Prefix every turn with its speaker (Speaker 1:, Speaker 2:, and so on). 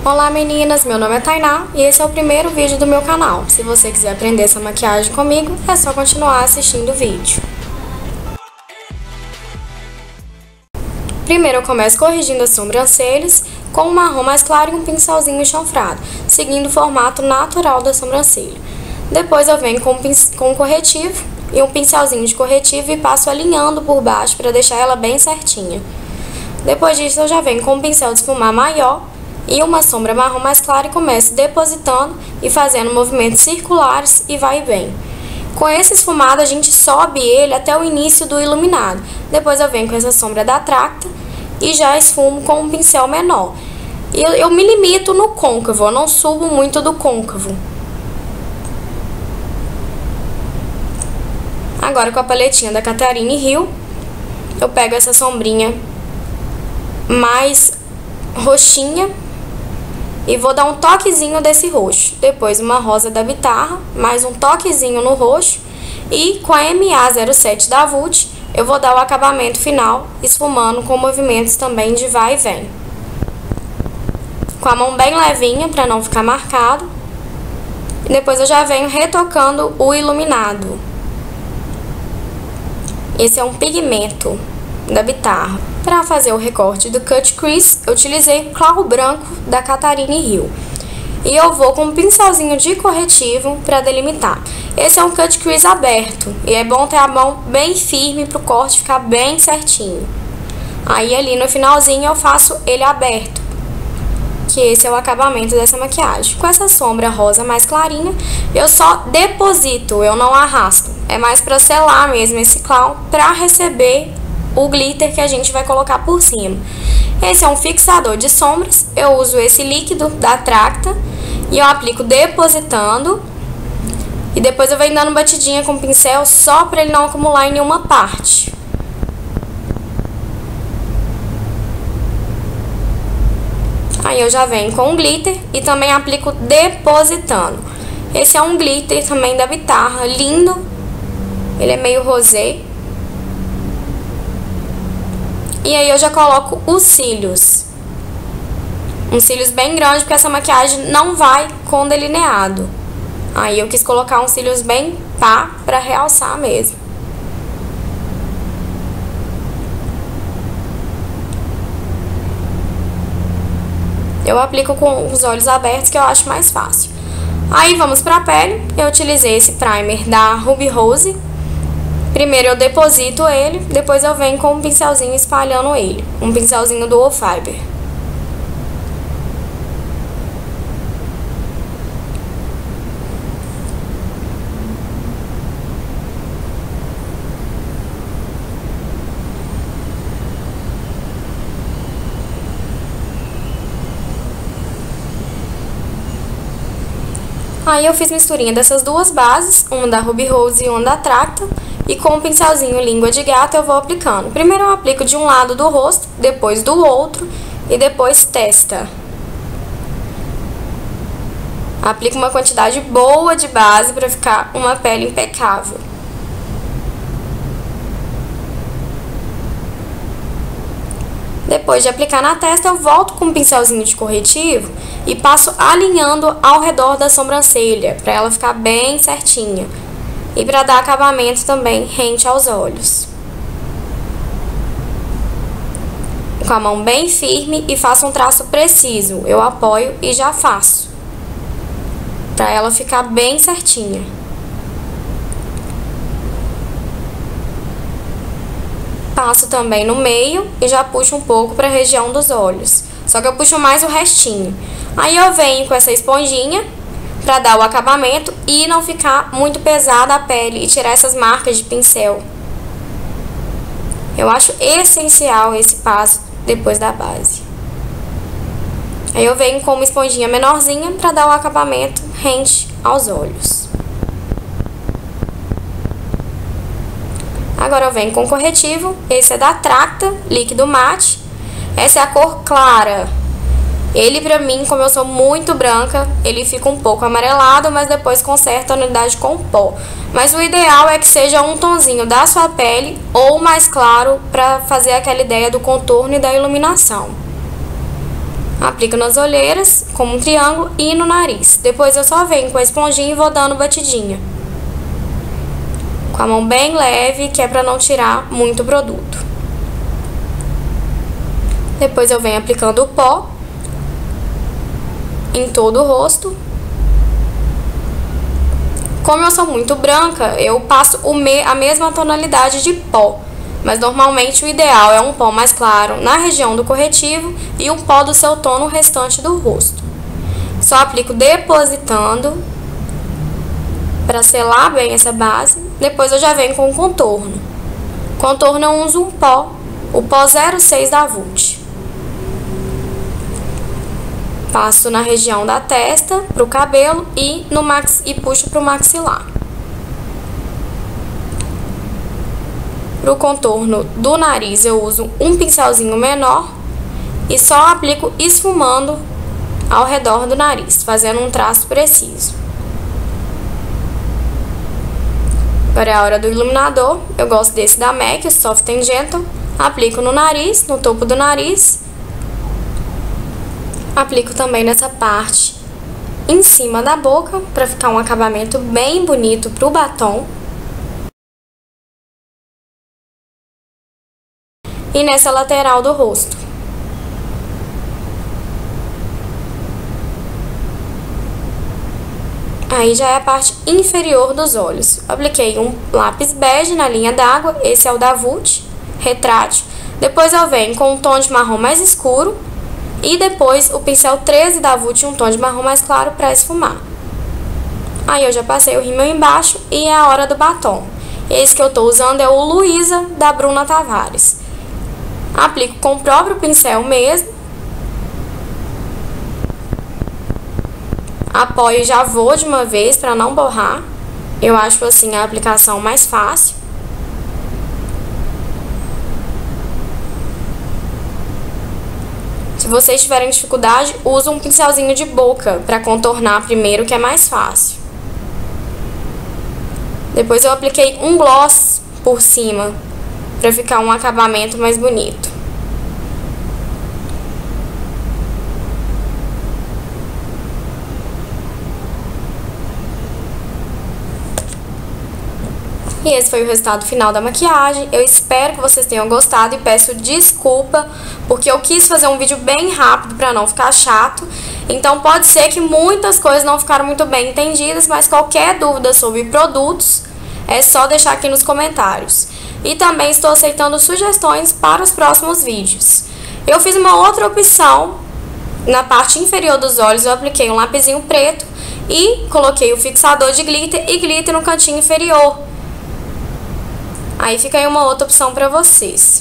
Speaker 1: Olá meninas, meu nome é Tainá e esse é o primeiro vídeo do meu canal. Se você quiser aprender essa maquiagem comigo, é só continuar assistindo o vídeo. Primeiro eu começo corrigindo as sobrancelhas com um marrom mais claro e um pincelzinho chanfrado, seguindo o formato natural da sobrancelha. Depois eu venho com corretivo e um pincelzinho de corretivo e passo alinhando por baixo para deixar ela bem certinha. Depois disso eu já venho com um pincel de esfumar maior e uma sombra marrom mais clara e começo depositando e fazendo movimentos circulares e vai e vem. Com esse esfumado a gente sobe ele até o início do iluminado. Depois eu venho com essa sombra da Tracta e já esfumo com um pincel menor. Eu me limito no côncavo, eu não subo muito do côncavo. Agora com a paletinha da Catherine Hill, eu pego essa sombrinha mais roxinha e vou dar um toquezinho desse roxo. Depois uma rosa da Bitarra, mais um toquezinho no roxo. E com a MA07 da Vult, eu vou dar o acabamento final, esfumando com movimentos também de vai e vem. Com a mão bem levinha, para não ficar marcado. E depois eu já venho retocando o iluminado. Esse é um pigmento da Bitarra. Para fazer o recorte do Cut Crease, eu utilizei o claro branco da Catherine Hill. E eu vou com um pincelzinho de corretivo para delimitar. Esse é um Cut Crease aberto e é bom ter a mão bem firme para o corte ficar bem certinho. Aí ali no finalzinho eu faço ele aberto, que esse é o acabamento dessa maquiagem. Com essa sombra rosa mais clarinha, eu só deposito, eu não arrasto. É mais para selar mesmo esse clown, para receber o glitter que a gente vai colocar por cima. Esse é um fixador de sombras, eu uso esse líquido da Tracta e eu aplico depositando. E depois eu venho dando batidinha com o pincel só para ele não acumular em nenhuma parte. Aí eu já venho com o glitter e também aplico depositando. Esse é um glitter também da Bitarra, lindo. Ele é meio rosé. E aí eu já coloco os cílios. Uns cílios bem grandes, porque essa maquiagem não vai com delineado. Aí eu quis colocar uns cílios bem pá, pra realçar mesmo. Eu aplico com os olhos abertos, que eu acho mais fácil. Aí vamos pra pele. Eu utilizei esse primer da Ruby Rose. Primeiro eu deposito ele, depois eu venho com um pincelzinho espalhando ele. Um pincelzinho do Fiber. Aí eu fiz misturinha dessas duas bases, uma da Ruby Rose e uma da Tracta. E com um pincelzinho língua de gato eu vou aplicando. Primeiro eu aplico de um lado do rosto, depois do outro e depois testa. Aplico uma quantidade boa de base para ficar uma pele impecável. Depois de aplicar na testa, eu volto com um pincelzinho de corretivo e passo alinhando ao redor da sobrancelha, para ela ficar bem certinha. E para dar acabamento também rente aos olhos. Com a mão bem firme e faço um traço preciso. Eu apoio e já faço. Para ela ficar bem certinha. Passo também no meio e já puxo um pouco para a região dos olhos. Só que eu puxo mais o restinho. Aí eu venho com essa esponjinha para dar o acabamento e não ficar muito pesada a pele e tirar essas marcas de pincel. Eu acho essencial esse passo depois da base. Aí eu venho com uma esponjinha menorzinha para dar o acabamento rente aos olhos. Agora eu venho com corretivo, esse é da Tracta, líquido mate. Essa é a cor clara. Ele, pra mim, como eu sou muito branca, ele fica um pouco amarelado, mas depois conserta a tonalidade com pó. Mas o ideal é que seja um tonzinho da sua pele ou mais claro, pra fazer aquela ideia do contorno e da iluminação. Aplico nas olheiras, como um triângulo, e no nariz. Depois eu só venho com a esponjinha e vou dando batidinha. Com a mão bem leve, que é para não tirar muito produto. Depois eu venho aplicando o pó em todo o rosto. Como eu sou muito branca, eu passo a mesma tonalidade de pó. Mas normalmente o ideal é um pó mais claro na região do corretivo e um pó do seu tom no restante do rosto. Só aplico depositando para selar bem essa base. Depois eu já venho com o contorno. Contorno eu uso um pó, o pó 06 da Vult. Passo na região da testa, para o cabelo e puxo para o maxilar. Para o contorno do nariz eu uso um pincelzinho menor e só aplico esfumando ao redor do nariz, fazendo um traço preciso. Agora é a hora do iluminador. Eu gosto desse da MAC, o Soft and Gentle. Aplico no nariz, no topo do nariz. Aplico também nessa parte em cima da boca, para ficar um acabamento bem bonito para o batom. E nessa lateral do rosto. Aí já é a parte inferior dos olhos. Apliquei um lápis bege na linha d'água, esse é o da Vult, retrátil. Depois eu venho com um tom de marrom mais escuro e depois o pincel 13 da Vult, um tom de marrom mais claro para esfumar. Aí eu já passei o rímel embaixo e é a hora do batom. Esse que eu tô usando é o Luísa da Bruna Tavares. Aplico com o próprio pincel mesmo. Apoio e já vou de uma vez para não borrar. Eu acho assim a aplicação mais fácil. Se vocês tiverem dificuldade, usa um pincelzinho de boca para contornar primeiro, que é mais fácil. Depois eu apliquei um gloss por cima, para ficar um acabamento mais bonito. E esse foi o resultado final da maquiagem. Eu espero que vocês tenham gostado e peço desculpa, porque eu quis fazer um vídeo bem rápido para não ficar chato. Então pode ser que muitas coisas não ficaram muito bem entendidas, mas qualquer dúvida sobre produtos é só deixar aqui nos comentários. E também estou aceitando sugestões para os próximos vídeos. Eu fiz uma outra opção. Na parte inferior dos olhos eu apliquei um lapisinho preto e coloquei o fixador de glitter e glitter no cantinho inferior. Aí fica aí uma outra opção para vocês.